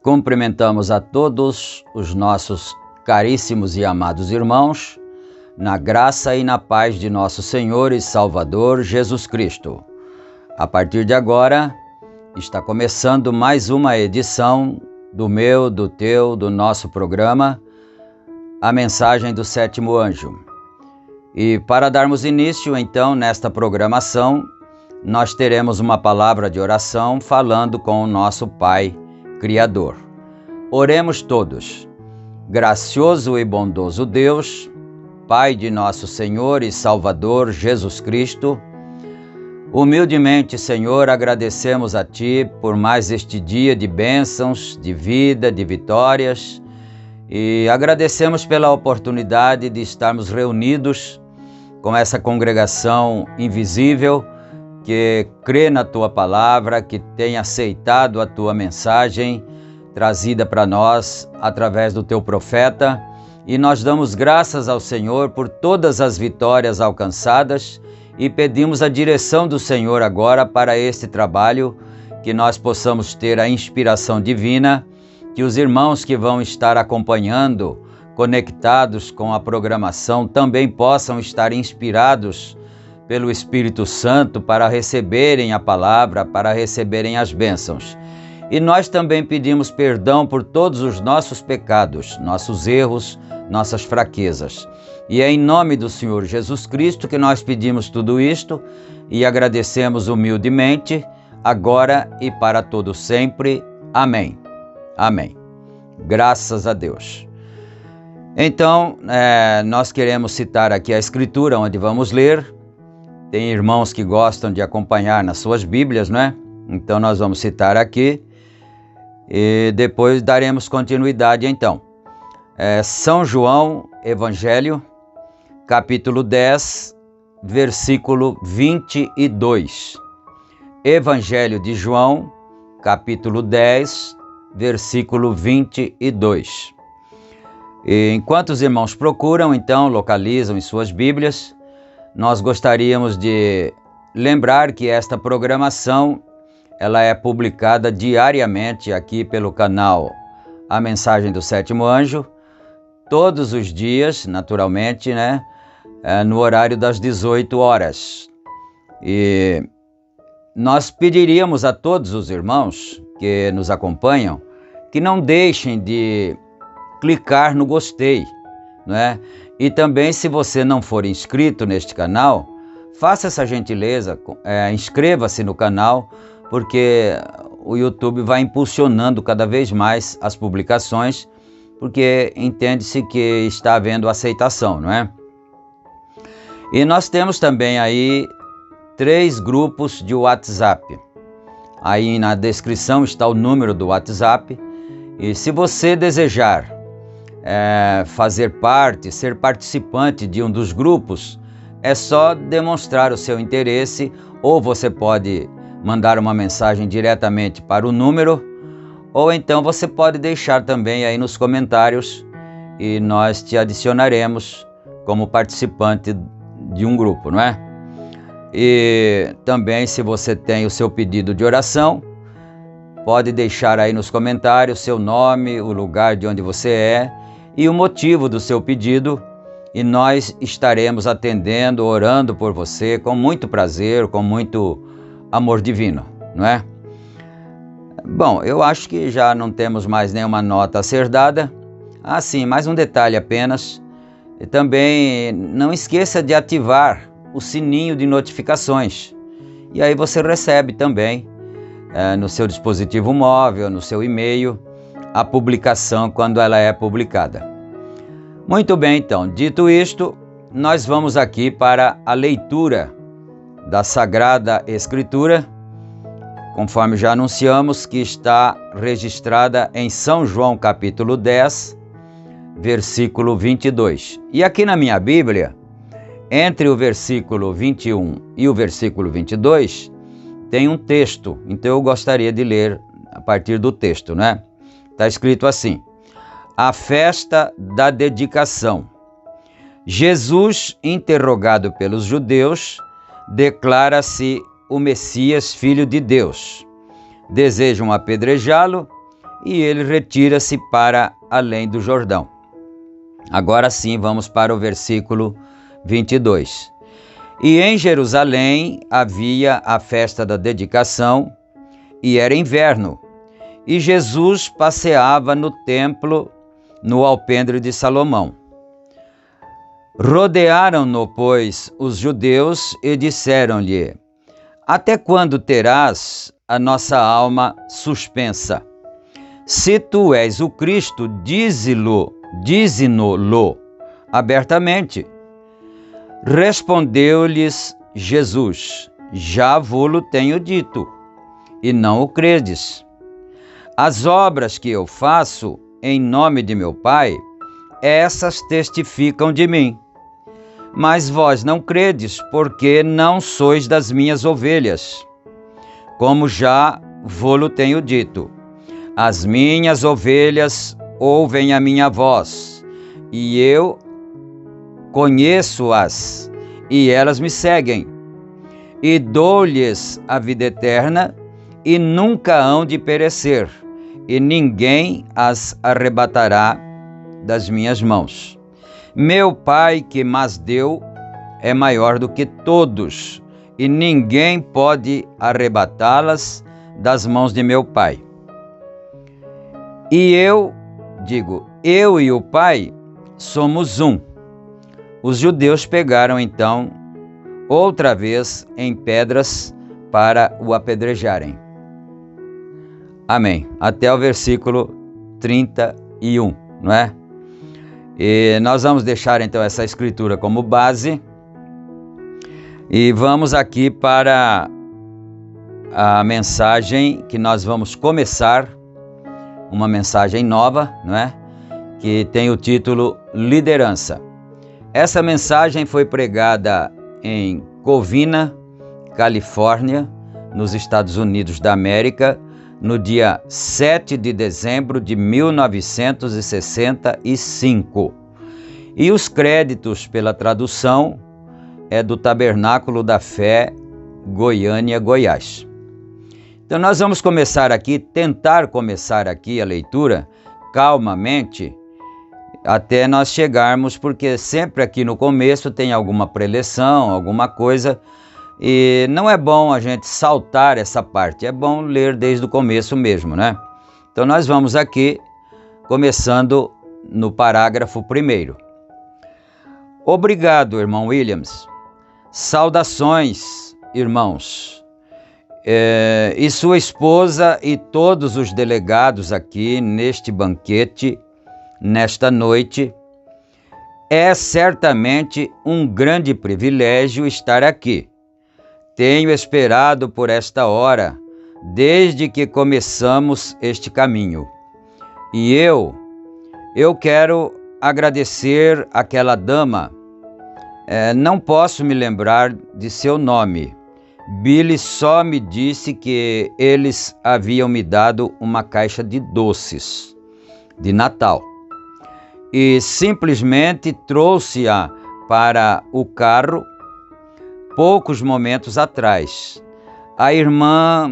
Cumprimentamos a todos os nossos caríssimos e amados irmãos, na graça e na paz de nosso Senhor e Salvador Jesus Cristo. A partir de agora, está começando mais uma edição do meu, do teu, do nosso programa, A Mensagem do Sétimo Anjo. E para darmos início, então, nesta programação, nós teremos uma palavra de oração falando com o nosso Pai Criador. Oremos todos. Gracioso e bondoso Deus, Pai de nosso Senhor e Salvador Jesus Cristo, humildemente, Senhor, agradecemos a Ti por mais este dia de bênçãos, de vida, de vitórias, e agradecemos pela oportunidade de estarmos reunidos com essa congregação invisível que crê na Tua palavra, que tem aceitado a Tua mensagem trazida para nós através do Teu profeta, e nós damos graças ao Senhor por todas as vitórias alcançadas e pedimos a direção do Senhor agora para este trabalho, que nós possamos ter a inspiração divina, que os irmãos que vão estar acompanhando, conectados com a programação, também possam estar inspirados pelo Espírito Santo para receberem a palavra, para receberem as bênçãos. E nós também pedimos perdão por todos os nossos pecados, nossos erros, nossas fraquezas. E é em nome do Senhor Jesus Cristo que nós pedimos tudo isto e agradecemos humildemente, agora e para todo sempre. Amém. Amém. Graças a Deus. Então, nós queremos citar aqui a Escritura, onde vamos ler. Tem irmãos que gostam de acompanhar nas suas Bíblias, não é? Então, nós vamos citar aqui e depois daremos continuidade, então. São João, Evangelho, capítulo 10, versículo 22. Evangelho de João, capítulo 10, versículo 22. E enquanto os irmãos procuram, então, localizam em suas Bíblias, nós gostaríamos de lembrar que esta programação ela é publicada diariamente aqui pelo canal A Mensagem do Sétimo Anjo, todos os dias, naturalmente, né, no horário das 18 horas. E nós pediríamos a todos os irmãos que nos acompanham que não deixem de clicar no gostei, não é? E também, se você não for inscrito neste canal, faça essa gentileza, inscreva-se no canal, porque o YouTube vai impulsionando cada vez mais as publicações, porque entende-se que está havendo aceitação, não é? E nós temos também aí 3 grupos de WhatsApp. Aí na descrição está o número do WhatsApp, e se você desejar fazer parte, ser participante de um dos grupos, é só demonstrar o seu interesse, ou você pode mandar uma mensagem diretamente para o número, ou então você pode deixar também aí nos comentários e nós te adicionaremos como participante de um grupo, não é? E também, se você tem o seu pedido de oração, pode deixar aí nos comentários seu nome, o lugar de onde você é e o motivo do seu pedido, e nós estaremos atendendo, orando por você com muito prazer, com muito amor divino, não é? Bom, eu acho que já não temos mais nenhuma nota a ser dada. Sim, mais um detalhe apenas. E também não esqueça de ativar o sininho de notificações. E aí você recebe também no seu dispositivo móvel, no seu e-mail, a publicação quando ela é publicada. Muito bem, então, dito isto, nós vamos aqui para a leitura da Sagrada Escritura, conforme já anunciamos, que está registrada em São João capítulo 10, versículo 22. E aqui na minha Bíblia, entre o versículo 21 e o versículo 22, tem um texto, então eu gostaria de ler a partir do texto, né? Está escrito assim: a festa da dedicação. Jesus, interrogado pelos judeus, declara-se o Messias, filho de Deus. Desejam apedrejá-lo e ele retira-se para além do Jordão. Agora sim, vamos para o versículo 22. E em Jerusalém havia a festa da dedicação, e era inverno, e Jesus passeava no templo, no alpendre de Salomão. Rodearam-no, pois, os judeus e disseram-lhe: até quando terás a nossa alma suspensa? Se tu és o Cristo, dize-no-lo abertamente. Respondeu-lhes Jesus: já vo-lo tenho dito, e não o credes. As obras que eu faço em nome de meu Pai, essas testificam de mim. Mas vós não credes, porque não sois das minhas ovelhas. Como já vo-lo tenho dito, as minhas ovelhas ouvem a minha voz, e eu conheço-as, e elas me seguem. E dou-lhes a vida eterna, e nunca hão de perecer, e ninguém as arrebatará das minhas mãos. Meu Pai que mas deu é maior do que todos, e ninguém pode arrebatá-las das mãos de meu Pai. E eu e o Pai somos um. Os judeus pegaram então outra vez em pedras para o apedrejarem. Amém. Até o versículo 31, não é? E nós vamos deixar então essa escritura como base e vamos aqui para a mensagem que nós vamos começar, uma mensagem nova, não é? Que tem o título Liderança. Essa mensagem foi pregada em Covina, Califórnia, nos Estados Unidos da América, no dia 7 de dezembro de 1965. E os créditos pela tradução é do Tabernáculo da Fé, Goiânia, Goiás. Então nós vamos tentar começar aqui a leitura calmamente, até nós chegarmos, porque sempre aqui no começo tem alguma preleção, alguma coisa, e não é bom a gente saltar essa parte, é bom ler desde o começo mesmo, né? Então nós vamos aqui, começando no parágrafo 1. Obrigado, irmão Williams. Saudações, irmãos. E sua esposa e todos os delegados aqui neste banquete, nesta noite. É certamente um grande privilégio estar aqui. Tenho esperado por esta hora, desde que começamos este caminho. E eu quero agradecer àquela dama. Não posso me lembrar de seu nome. Billy só me disse que eles haviam me dado uma caixa de doces de Natal. E simplesmente trouxe-a para o carro poucos momentos atrás. A irmã,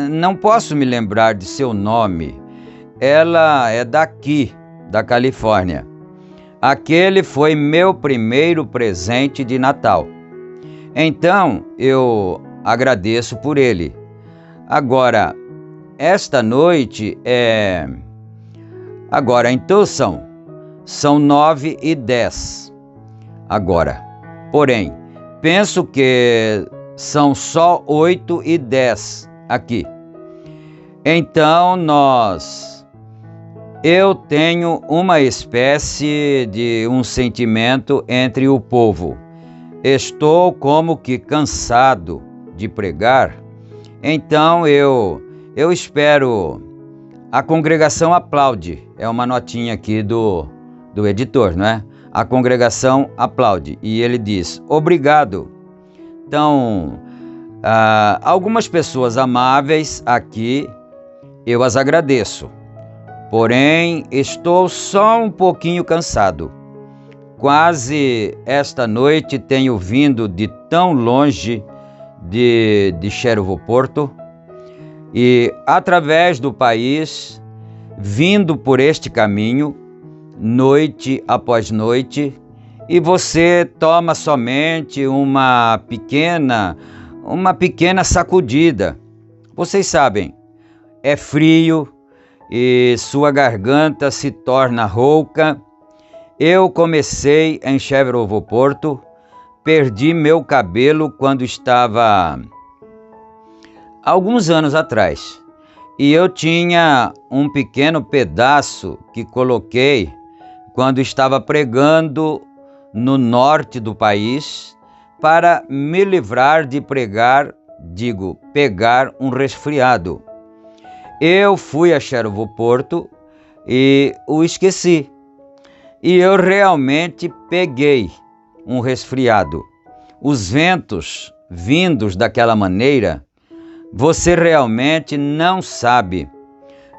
não posso me lembrar de seu nome, ela é daqui, da Califórnia. Aquele foi meu primeiro presente de Natal. Então, eu agradeço por ele. Agora, esta noite Agora, então são 9h10. Agora, porém, penso que são só 8h10 aqui. Então eu tenho uma espécie de um sentimento entre o povo. Estou como que cansado de pregar. Então eu espero. A congregação aplaude. É uma notinha aqui do editor, não é? A congregação aplaude e ele diz, obrigado. Então, algumas pessoas amáveis aqui, eu as agradeço. Porém, estou só um pouquinho cansado. Quase esta noite tenho vindo de tão longe de Shreveport e através do país, vindo por este caminho, noite após noite, e você toma somente uma pequena sacudida. Vocês sabem, é frio e sua garganta se torna rouca. Eu comecei em Shreveport, perdi meu cabelo quando estava alguns anos atrás. E eu tinha um pequeno pedaço que coloquei quando estava pregando no norte do país para me livrar de pegar um resfriado. Eu fui a Shreveport e o esqueci. E eu realmente peguei um resfriado. Os ventos vindos daquela maneira, você realmente não sabe.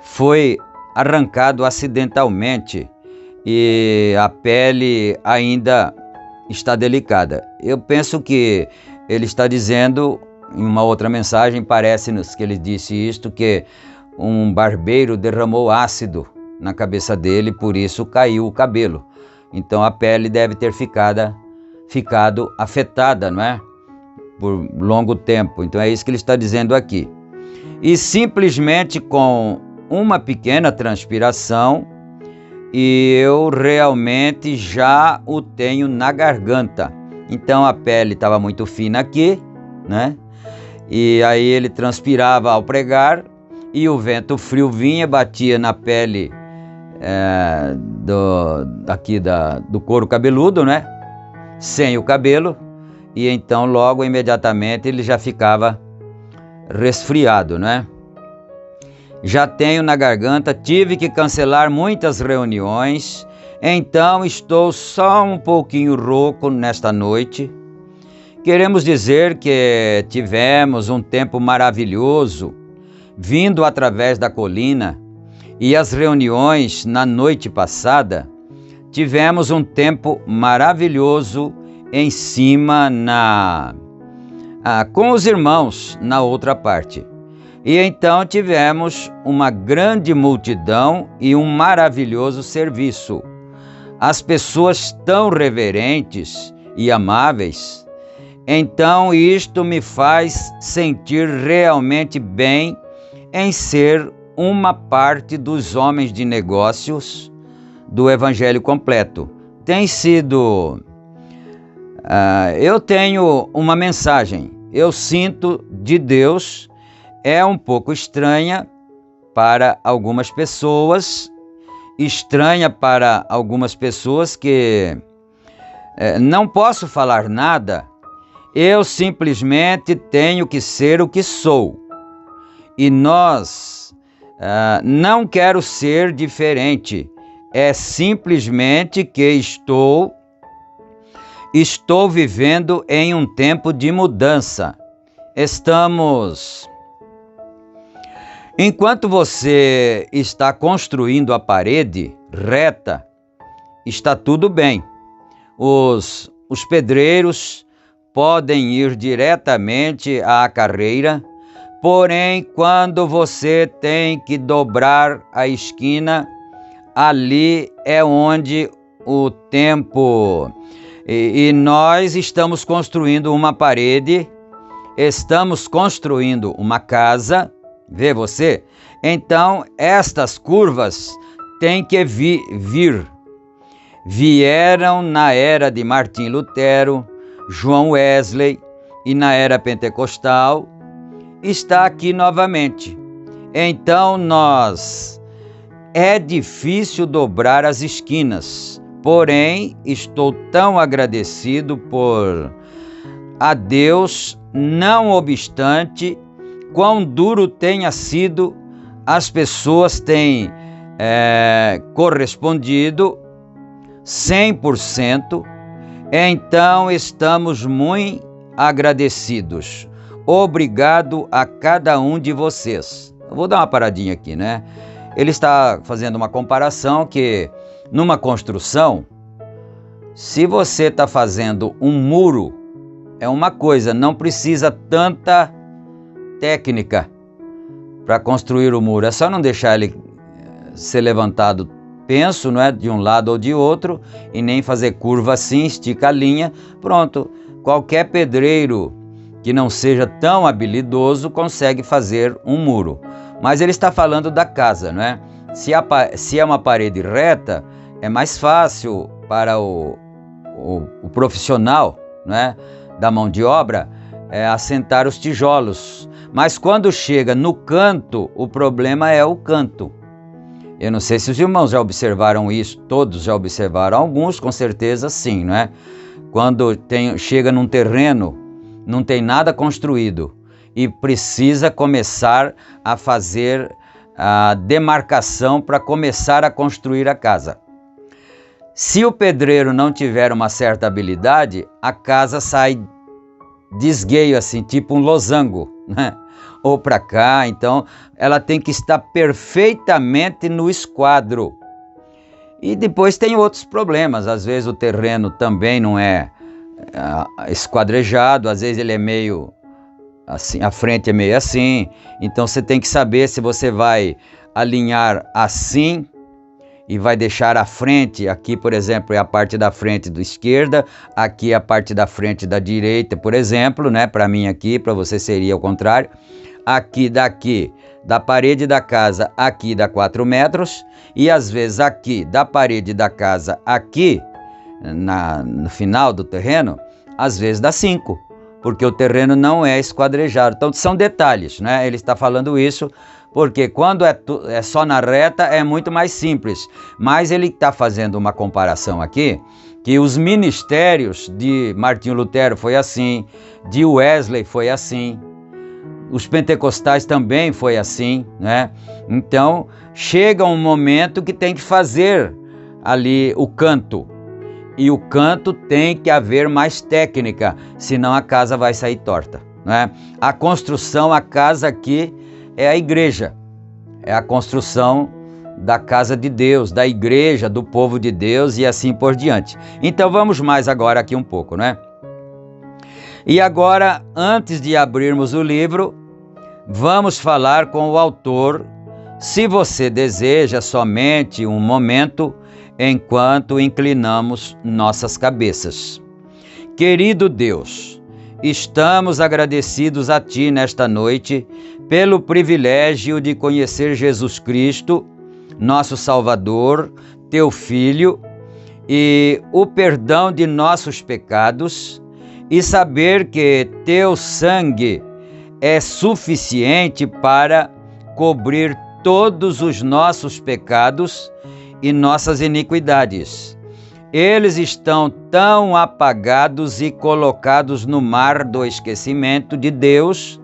Foi arrancado acidentalmente e a pele ainda está delicada. Eu penso que ele está dizendo, em uma outra mensagem, parece-nos que ele disse isto, que um barbeiro derramou ácido na cabeça dele, por isso caiu o cabelo. Então a pele deve ter ficado afetada, não é? Por longo tempo. Então é isso que ele está dizendo aqui. E simplesmente com uma pequena transpiração, e eu realmente já o tenho na garganta. Então a pele estava muito fina aqui, né? E aí ele transpirava ao pregar, e o vento frio vinha, batia na pele do couro cabeludo, né? Sem o cabelo, e então logo imediatamente ele já ficava resfriado, né? Já tenho na garganta, tive que cancelar muitas reuniões, então estou só um pouquinho rouco nesta noite. Queremos dizer que tivemos um tempo maravilhoso, vindo através da colina, e as reuniões na noite passada, tivemos um tempo maravilhoso em cima com os irmãos na outra parte. E então tivemos uma grande multidão e um maravilhoso serviço. As pessoas tão reverentes e amáveis. Então isto me faz sentir realmente bem em ser uma parte dos homens de negócios do Evangelho completo. Tem sido... eu tenho uma mensagem, eu sinto de Deus, é um pouco estranha para algumas pessoas, que não posso falar nada, eu simplesmente tenho que ser o que sou. E não quero ser diferente, é simplesmente que estou vivendo em um tempo de mudança. Enquanto você está construindo a parede reta, está tudo bem. Os pedreiros podem ir diretamente à carreira, porém, quando você tem que dobrar a esquina, ali é onde o tempo... E nós estamos construindo uma parede, estamos construindo uma casa, vê você? Então, estas curvas têm que vir. Vieram na era de Martim Lutero, João Wesley, e na era pentecostal, está aqui novamente. Então, é difícil dobrar as esquinas, porém, estou tão agradecido a Deus, não obstante, quão duro tenha sido, as pessoas têm correspondido 100%, então estamos muito agradecidos. Obrigado a cada um de vocês. Eu vou dar uma paradinha aqui, né? Ele está fazendo uma comparação que numa construção, se você está fazendo um muro, é uma coisa, não precisa tanta técnica para construir o muro. É só não deixar ele ser levantado, penso, não é, de um lado ou de outro, e nem fazer curva assim, estica a linha, pronto. Qualquer pedreiro que não seja tão habilidoso consegue fazer um muro. Mas ele está falando da casa, não é? Se é uma parede reta, é mais fácil para o profissional, não é, da mão de obra, assentar os tijolos. Mas quando chega no canto, o problema é o canto. Eu não sei se os irmãos já observaram isso, todos já observaram, alguns com certeza sim, não é? Quando chega num terreno, não tem nada construído e precisa começar a fazer a demarcação para começar a construir a casa. Se o pedreiro não tiver uma certa habilidade, a casa sai de esgueio assim, tipo um losango, né? Ou para cá, então ela tem que estar perfeitamente no esquadro. E depois tem outros problemas, às vezes o terreno também não é esquadrejado, às vezes ele é meio assim, a frente é meio assim, então você tem que saber se você vai alinhar assim e vai deixar a frente, aqui por exemplo é a parte da frente da esquerda, aqui é a parte da frente da direita, por exemplo, né? Para mim aqui, para você seria o contrário. Aqui da parede da casa, aqui dá 4 metros, e às vezes aqui da parede da casa, aqui no final do terreno, às vezes dá 5, porque o terreno não é esquadrejado. Então são detalhes, né? Ele está falando isso porque quando é só na reta é muito mais simples. Mas ele está fazendo uma comparação aqui, que os ministérios de Martinho Lutero foi assim, de Wesley foi assim, os pentecostais também foi assim, né? Então, chega um momento que tem que fazer ali o canto. E o canto tem que haver mais técnica, senão a casa vai sair torta, né? A construção, a casa aqui é a igreja. É a construção da casa de Deus, da igreja, do povo de Deus e assim por diante. Então vamos mais agora aqui um pouco, né? E agora, antes de abrirmos o livro, vamos falar com o autor, se você deseja somente um momento, enquanto inclinamos nossas cabeças. Querido Deus, estamos agradecidos a Ti nesta noite pelo privilégio de conhecer Jesus Cristo, nosso Salvador, Teu Filho, e o perdão de nossos pecados, e saber que Teu sangue é suficiente para cobrir todos os nossos pecados e nossas iniquidades. Eles estão tão apagados e colocados no mar do esquecimento de Deus,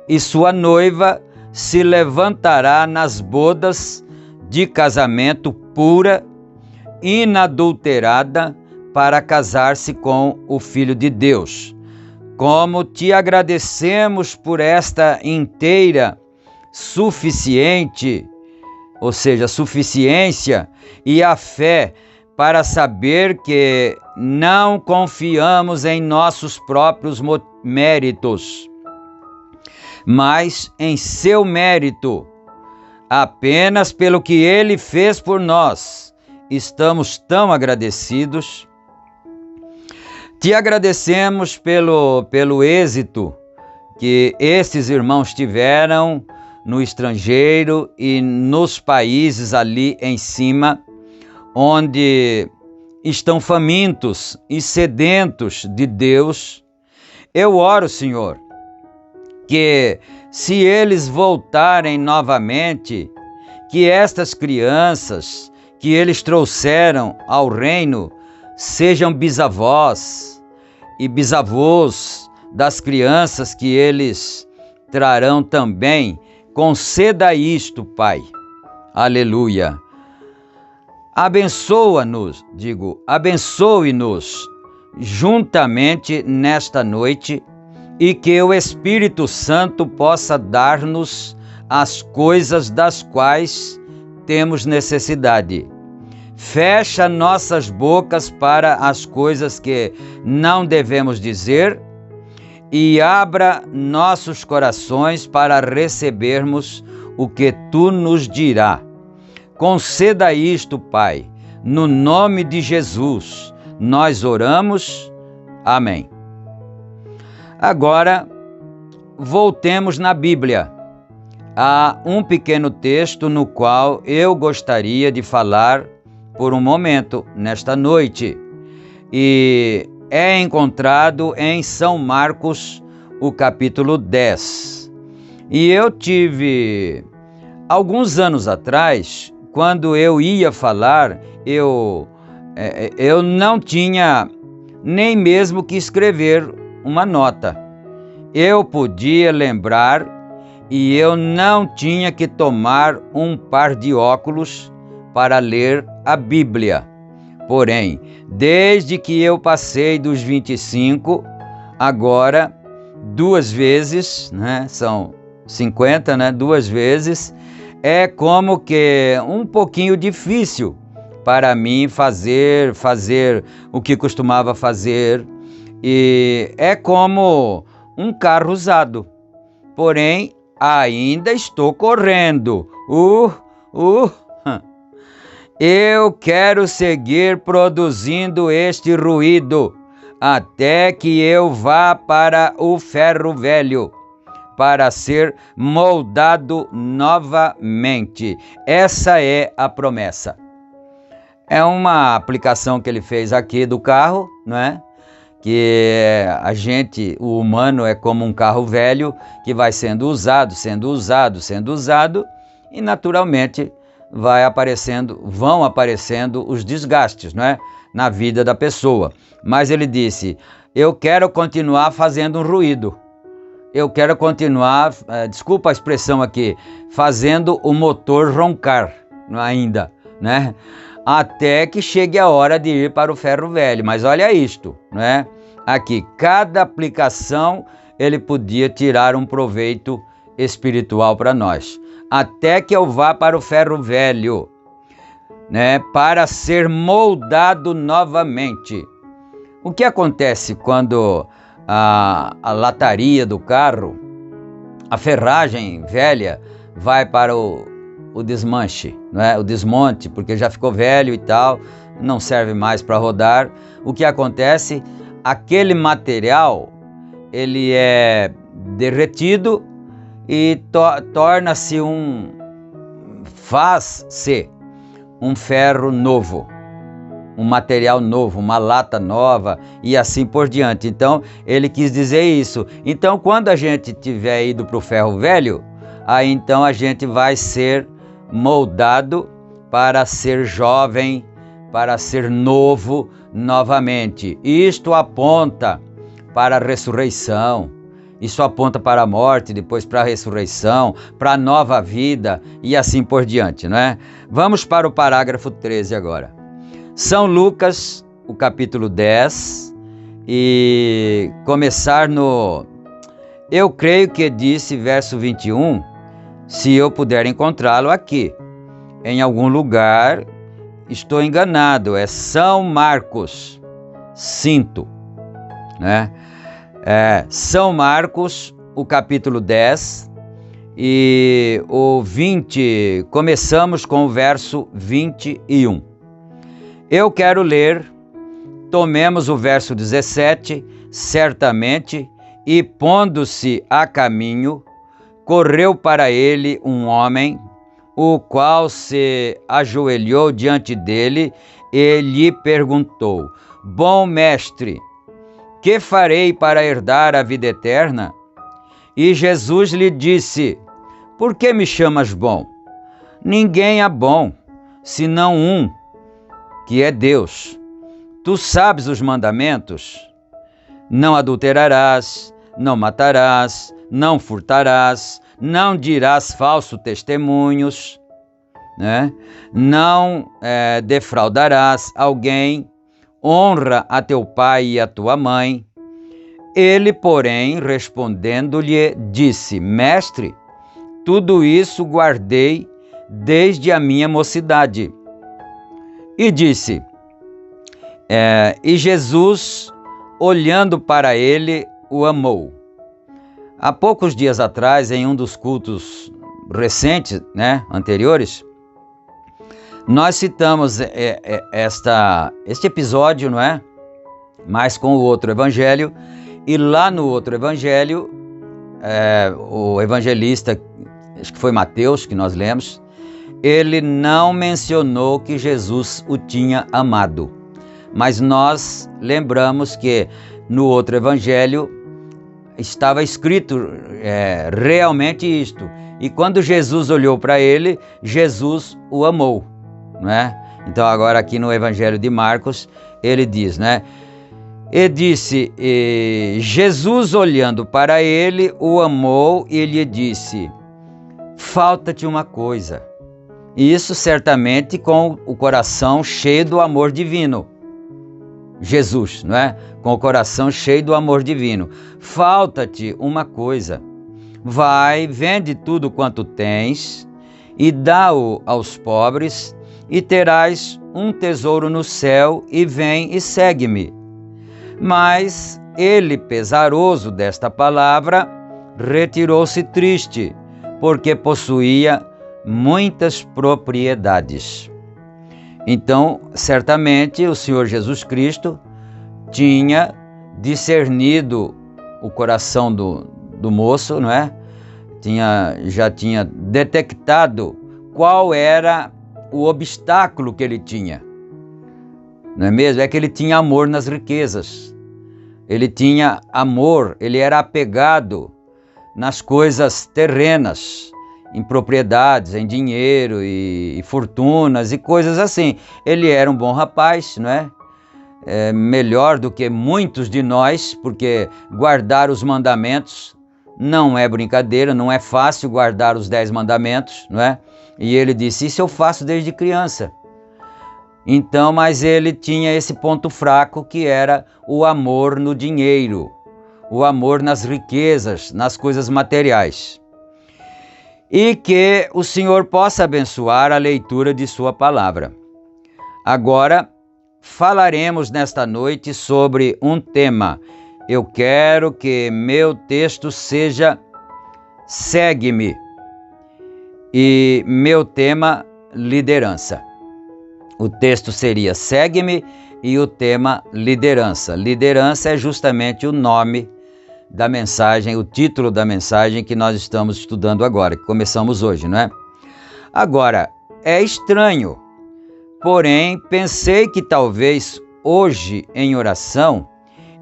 e sua noiva se levantará nas bodas de casamento pura, inadulterada, para casar-se com o Filho de Deus. Como te agradecemos por esta inteira suficiência e a fé para saber que não confiamos em nossos próprios méritos, mas em seu mérito, apenas pelo que Ele fez por nós. Estamos tão agradecidos. Te agradecemos pelo êxito que estes irmãos tiveram no estrangeiro e nos países ali em cima, onde estão famintos e sedentos de Deus. Eu oro, Senhor, que se eles voltarem novamente, que estas crianças que eles trouxeram ao reino sejam bisavós e bisavôs das crianças que eles trarão também. Conceda isto, Pai. Aleluia. Abençoa-nos, abençoe-nos juntamente nesta noite, e que o Espírito Santo possa dar-nos as coisas das quais temos necessidade. Fecha nossas bocas para as coisas que não devemos dizer e abra nossos corações para recebermos o que Tu nos dirá. Conceda isto, Pai, no nome de Jesus, nós oramos. Amém. Agora, voltemos na Bíblia. Há um pequeno texto no qual eu gostaria de falar por um momento nesta noite, e é encontrado em São Marcos, o capítulo 10. E eu tive, alguns anos atrás, quando eu ia falar, eu não tinha nem mesmo que escrever uma nota. Eu podia lembrar e eu não tinha que tomar um par de óculos para ler a Bíblia. Porém, desde que eu passei dos 25, agora, 2 vezes, né, são 50, né, 2 vezes, é como que um pouquinho difícil para mim fazer o que costumava fazer, e é como um carro usado. Porém, ainda estou correndo. Eu quero seguir produzindo este ruído até que eu vá para o ferro velho, para ser moldado novamente. Essa é a promessa. É uma aplicação que ele fez aqui do carro, não é? que o humano é como um carro velho que vai sendo usado, e naturalmente vão aparecendo os desgastes, não é? Na vida da pessoa. Mas ele disse, eu quero continuar fazendo um ruído. Eu quero continuar, desculpa a expressão aqui, fazendo o motor roncar ainda, né? Até que chegue a hora de ir para o ferro velho. Mas olha isto, né? Aqui, cada aplicação ele podia tirar um proveito espiritual para nós. Até que eu vá para o ferro velho, né? Para ser moldado novamente. O que acontece quando a lataria do carro, a ferragem velha, vai para o desmanche, não é? O desmonte, porque já ficou velho e tal, não serve mais para rodar. O que acontece? Aquele material, ele é derretido e torna-se faz-se um ferro novo, um material novo, uma lata nova e assim por diante. Então, ele quis dizer isso. Então, quando a gente tiver ido para o ferro velho, aí então a gente vai ser moldado para ser jovem, para ser novo novamente. Isto aponta para a ressurreição, isso aponta para a morte, depois para a ressurreição, para a nova vida e assim por diante, não é? Vamos para o parágrafo 13 agora. São Lucas, o capítulo 10, e começar no... Eu creio que disse, verso 21, se eu puder encontrá-lo aqui. Em algum lugar, estou enganado, é São Marcos, sinto, né? São Marcos, o capítulo 10, e o 20, começamos com o verso 21. Eu quero ler, tomemos o verso 17, certamente, e pondo-se a caminho, correu para ele um homem, o qual se ajoelhou diante dele e lhe perguntou, bom mestre, que farei para herdar a vida eterna? E Jesus lhe disse, por que me chamas bom? Ninguém é bom, senão um, que é Deus. Tu sabes os mandamentos? Não adulterarás, não matarás, não furtarás, não dirás falso testemunhos, né? Não defraudarás alguém, honra a teu pai e a tua mãe. Ele, porém, respondendo-lhe, disse, mestre, tudo isso guardei desde a minha mocidade. E disse, e Jesus, olhando para ele, o amou. Há poucos dias atrás, em um dos cultos recentes, né, anteriores, nós citamos este episódio, não é? Mas com o outro evangelho, e lá no outro evangelho, o evangelista, acho que foi Mateus, que nós lemos, ele não mencionou que Jesus o tinha amado. Mas nós lembramos que no outro evangelho estava escrito realmente isto. E quando Jesus olhou para ele, Jesus o amou, não é? Então agora aqui no evangelho de Marcos, ele diz, né? E disse, Jesus olhando para ele, o amou e lhe disse, falta-te uma coisa. E isso certamente com o coração cheio do amor divino. Jesus, não é? Com o coração cheio do amor divino. Falta-te uma coisa. Vai, vende tudo quanto tens e dá-o aos pobres e terás um tesouro no céu e vem e segue-me. Mas ele, pesaroso desta palavra, retirou-se triste, porque possuía muitas propriedades. Então, certamente, o Senhor Jesus Cristo tinha discernido o coração do moço, não é? Já tinha detectado qual era o obstáculo que ele tinha. Não é mesmo? É que ele tinha amor nas riquezas. ele tinha amor, ele era apegado nas coisas terrenas, em propriedades, em dinheiro e fortunas e coisas assim. Ele era um bom rapaz, não é? Melhor do que muitos de nós, porque guardar os mandamentos não é brincadeira, não é fácil guardar os 10 mandamentos, não é? E ele disse, isso eu faço desde criança. Então, mas ele tinha esse ponto fraco que era o amor no dinheiro, o amor nas riquezas, nas coisas materiais. E que o Senhor possa abençoar a leitura de sua palavra. Agora, falaremos nesta noite sobre um tema. Eu quero que meu texto seja Segue-me e meu tema liderança. O texto seria Segue-me e o tema liderança. Liderança é justamente o nome da mensagem, o título da mensagem que nós estamos estudando agora, que começamos hoje, não é? Agora, é estranho, porém pensei que talvez hoje em oração,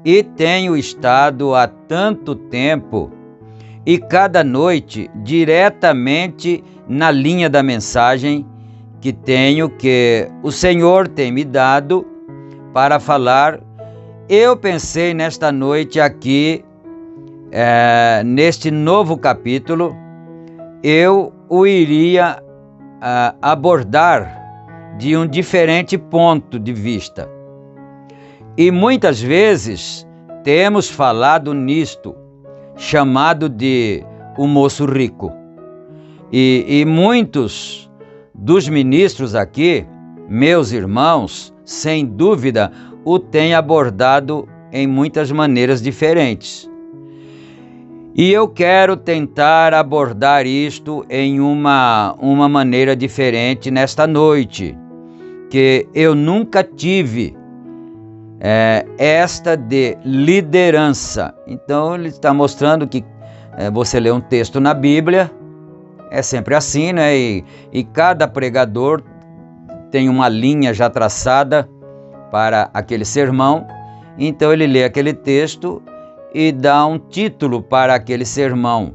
e tenho estado há tanto tempo e cada noite diretamente na linha da mensagem que o Senhor tem me dado para falar. Eu pensei nesta noite aqui, neste novo capítulo, eu o iria abordar de um diferente ponto de vista. E muitas vezes temos falado nisto, chamado de o moço rico. E muitos dos ministros aqui, meus irmãos, sem dúvida, o têm abordado em muitas maneiras diferentes. E eu quero tentar abordar isto em uma maneira diferente nesta noite, que eu nunca tive esta de liderança. Então ele está mostrando que você lê um texto na Bíblia, é sempre assim, né? E cada pregador tem uma linha já traçada para aquele sermão. Então ele lê aquele texto e dá um título para aquele sermão.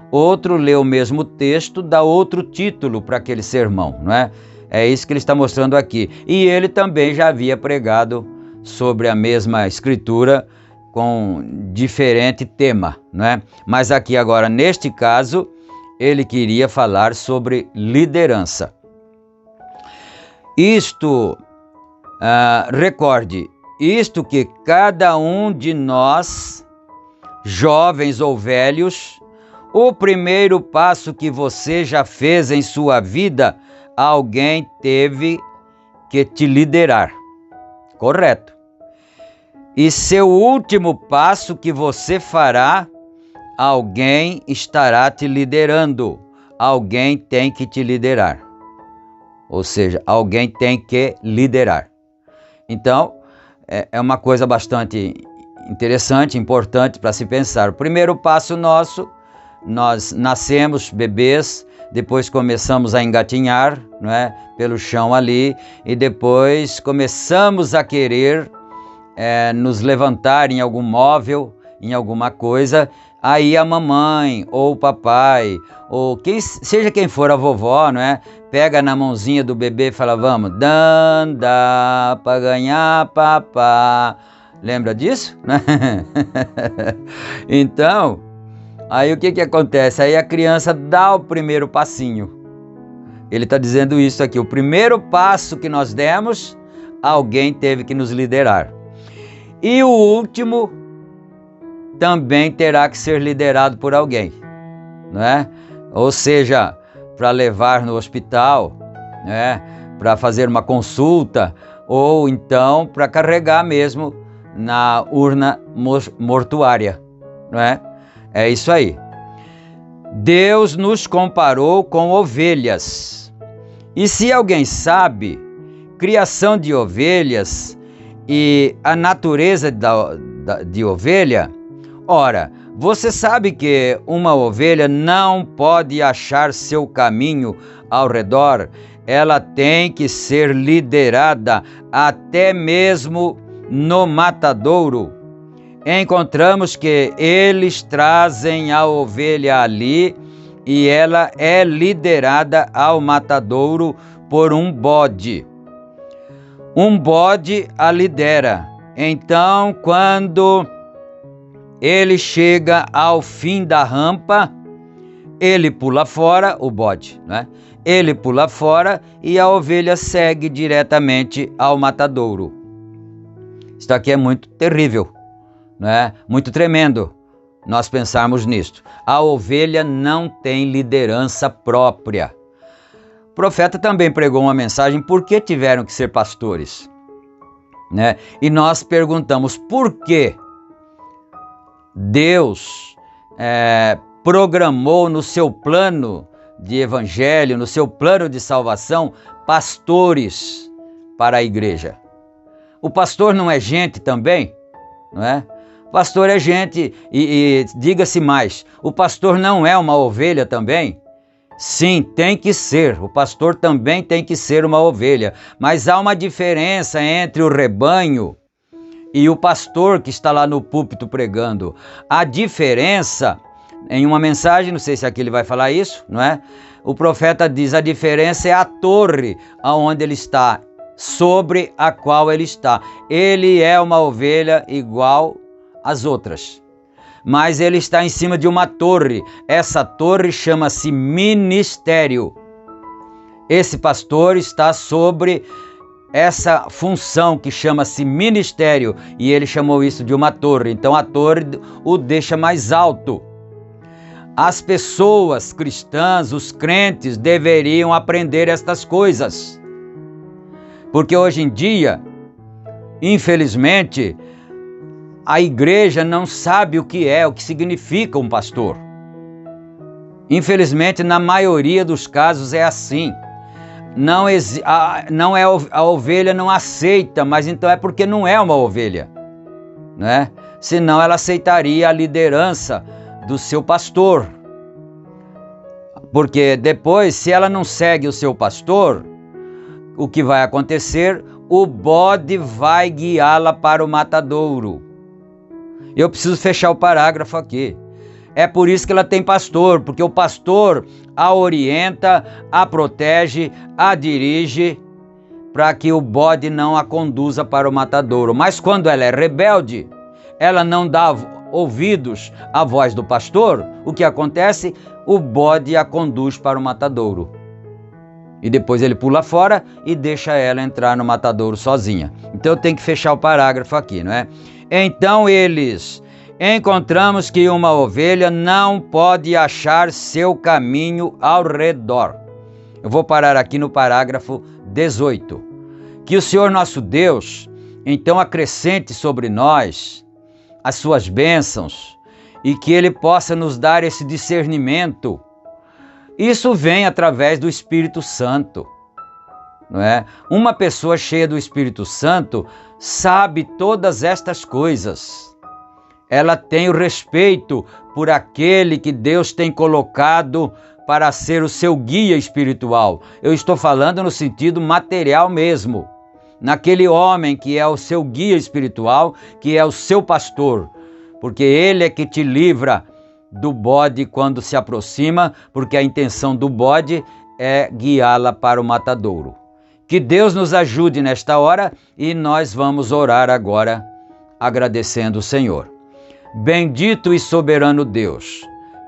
Outro lê o mesmo texto, dá outro título para aquele sermão, não é? É isso que ele está mostrando aqui. E ele também já havia pregado sobre a mesma escritura com diferente tema, não é? Mas aqui agora, neste caso, ele queria falar sobre liderança. Recorde, isto que cada um de nós, jovens ou velhos, o primeiro passo que você já fez em sua vida, alguém teve que te liderar. Correto. E seu último passo que você fará, alguém estará te liderando. Alguém tem que te liderar. Ou seja, alguém tem que liderar. Então, é uma coisa bastante interessante, importante para se pensar. O primeiro passo nosso, nós nascemos bebês, depois começamos a engatinhar, não é? Pelo chão ali, e depois começamos a querer nos levantar em algum móvel, em alguma coisa. Aí a mamãe, ou o papai, ou seja quem for, a vovó, não é? Pega na mãozinha do bebê e fala, vamos, dá pra ganhar papá. Lembra disso? Então, aí o que acontece? Aí a criança dá o primeiro passinho. Ele está dizendo isso aqui, o primeiro passo que nós demos, alguém teve que nos liderar. E o último também terá que ser liderado por alguém, não é? Ou seja, para levar no hospital, né? Para fazer uma consulta, ou então para carregar mesmo na urna mortuária, não é? É isso aí. Deus nos comparou com ovelhas. E se alguém sabe, criação de ovelhas e a natureza de ovelha, ora, você sabe que uma ovelha não pode achar seu caminho ao redor, ela tem que ser liderada até mesmo no matadouro. encontramos que eles trazem a ovelha ali e ela é liderada ao matadouro por um bode. Um bode a lidera. Então, quando ele chega ao fim da rampa, ele pula fora, o bode, né? Ele pula fora e a ovelha segue diretamente ao matadouro. Isso aqui é muito terrível, né? Muito tremendo nós pensarmos nisto. A ovelha não tem liderança própria. O profeta também pregou uma mensagem por que tiveram que ser pastores, né? E nós perguntamos por que Deus programou no seu plano de evangelho, no seu plano de salvação, pastores para a igreja. O pastor não é gente também, não é? O pastor é gente e diga-se mais, o pastor não é uma ovelha também? Sim, tem que ser, o pastor também tem que ser uma ovelha, mas há uma diferença entre o rebanho e o pastor que está lá no púlpito pregando. A diferença, em uma mensagem, não sei se aqui ele vai falar isso, não é? O profeta diz, a diferença é a torre aonde ele está, sobre a qual ele está. Ele é uma ovelha igual às outras, mas ele está em cima de uma torre. Essa torre chama-se ministério. Esse pastor está sobre essa função que chama-se ministério, e ele chamou isso de uma torre. Então a torre o deixa mais alto. As pessoas cristãs, os crentes, deveriam aprender estas coisas. Porque hoje em dia, infelizmente, a igreja não sabe o que significa um pastor. Infelizmente, na maioria dos casos é assim. A ovelha não aceita, mas então é porque não é uma ovelha, né? Senão ela aceitaria a liderança do seu pastor. Porque depois, se ela não segue o seu pastor, o que vai acontecer? O bode vai guiá-la para o matadouro. Eu preciso fechar o parágrafo aqui. É por isso que ela tem pastor, porque o pastor a orienta, a protege, a dirige, para que o bode não a conduza para o matadouro. Mas quando ela é rebelde, ela não dá ouvidos à voz do pastor, o que acontece? O bode a conduz para o matadouro. E depois ele pula fora e deixa ela entrar no matadouro sozinha. Então eu tenho que fechar o parágrafo aqui, não é? Então encontramos que uma ovelha não pode achar seu caminho ao redor. Eu vou parar aqui no parágrafo 18. Que o Senhor nosso Deus, então, acrescente sobre nós as suas bênçãos e que Ele possa nos dar esse discernimento. Isso vem através do Espírito Santo, não é? Uma pessoa cheia do Espírito Santo sabe todas estas coisas. Ela tem o respeito por aquele que Deus tem colocado para ser o seu guia espiritual. Eu estou falando no sentido material mesmo. Naquele homem que é o seu guia espiritual, que é o seu pastor. Porque ele é que te livra do bode quando se aproxima, porque a intenção do bode é guiá-la para o matadouro. Que Deus nos ajude nesta hora e nós vamos orar agora agradecendo o Senhor. Bendito e soberano Deus,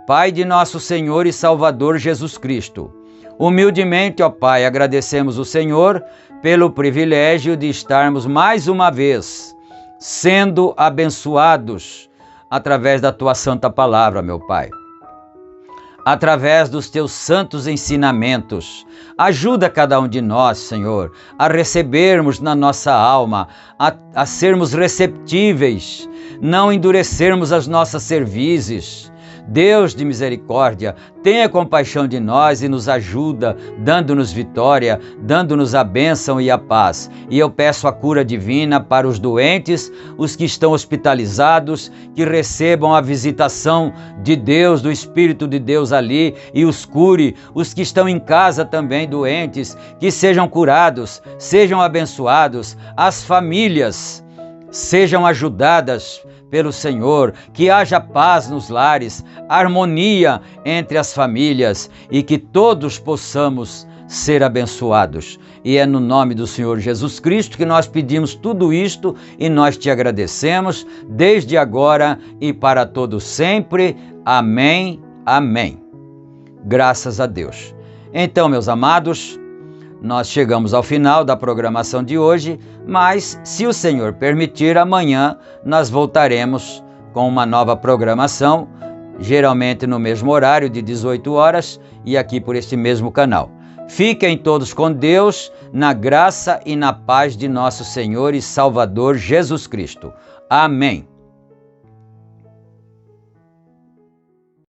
Pai de nosso Senhor e Salvador Jesus Cristo, humildemente, ó Pai, agradecemos o Senhor pelo privilégio de estarmos mais uma vez sendo abençoados através da Tua santa palavra, meu Pai. Através dos Teus santos ensinamentos, ajuda cada um de nós, Senhor, a recebermos na nossa alma, a sermos receptíveis, não endurecermos as nossas cervizes. Deus de misericórdia, tenha compaixão de nós e nos ajuda, dando-nos vitória, dando-nos a bênção e a paz. E eu peço a cura divina para os doentes, os que estão hospitalizados, que recebam a visitação de Deus, do Espírito de Deus ali, e os cure. Os que estão em casa também doentes, que sejam curados, sejam abençoados. As famílias sejam ajudadas pelo Senhor, que haja paz nos lares, harmonia entre as famílias e que todos possamos ser abençoados. E é no nome do Senhor Jesus Cristo que nós pedimos tudo isto e nós te agradecemos desde agora e para todo sempre. Amém, amém. Graças a Deus. Então, meus amados, nós chegamos ao final da programação de hoje, mas, se o Senhor permitir, amanhã nós voltaremos com uma nova programação, geralmente no mesmo horário, de 18 horas, e aqui por este mesmo canal. Fiquem todos com Deus, na graça e na paz de nosso Senhor e Salvador Jesus Cristo. Amém.